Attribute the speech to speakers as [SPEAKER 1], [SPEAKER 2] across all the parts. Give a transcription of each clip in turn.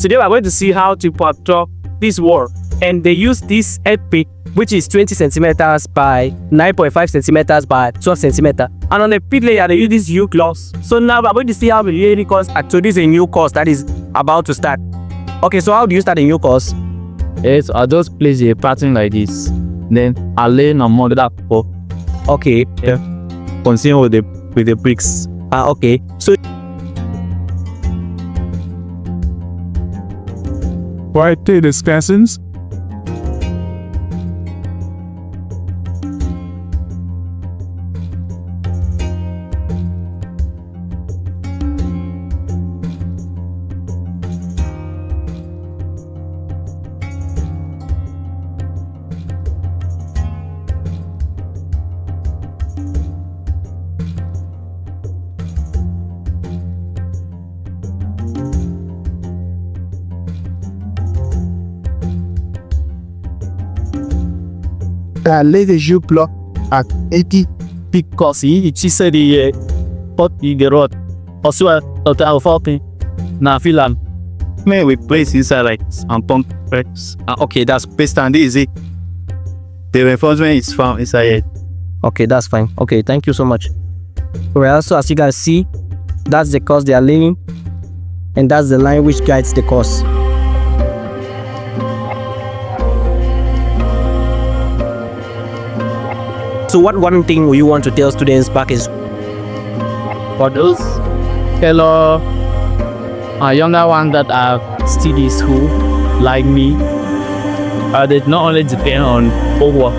[SPEAKER 1] Today we are going to see how to patrol this wall, and they use this pick, which is 20 centimeters by 9.5 centimeters by 12 centimeters. And on the pit layer, they use this U gloss. So now we are going to see how we really course. So this is a new course that is about to start. Okay, so how do you start a new course?
[SPEAKER 2] Yes, I just place a pattern like this. Then I lay on more that for
[SPEAKER 1] Okay.
[SPEAKER 2] yeah. Continue with the bricks.
[SPEAKER 1] Okay. So
[SPEAKER 3] Right there, discussions.
[SPEAKER 4] Lay the U block at 80
[SPEAKER 2] Because he said the pot in the road. Also, the alpha now feel man we place inside like and pump press.
[SPEAKER 1] okay, that's
[SPEAKER 2] Based on this, the reinforcement is found inside it.
[SPEAKER 1] okay. That's fine. Okay, thank you so much. Well, so as you guys see, that's the course they are laying, and that's the line which guides the course. So what one thing will you want to tell students back is
[SPEAKER 2] For those fellow younger ones that are still in school, like me, they not only depend on homework.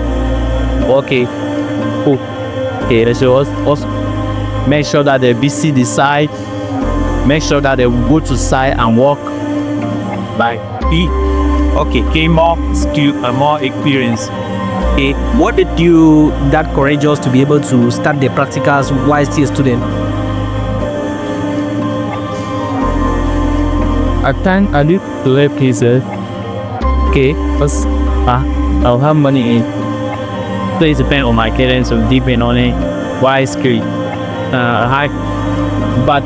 [SPEAKER 2] Okay, cool. Okay, they should also make sure that they visit the site, make sure that they go to site and work.
[SPEAKER 5] Like gain more skill and more experience.
[SPEAKER 1] okay, what did you that courageous to be able to start the practicals while still a student?
[SPEAKER 2] At times I need to help cases. Okay, because I'll have money in. So it depends on my parents, so depend on it. Why skill? High. But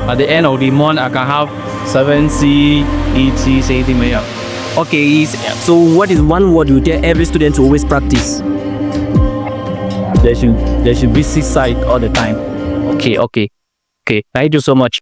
[SPEAKER 2] at the end of the month, I can have 70, 80, 70 million.
[SPEAKER 1] Okay, so what is one word you tell every student to always practice?
[SPEAKER 2] They should visit site all the time.
[SPEAKER 1] Okay. Thank you so much.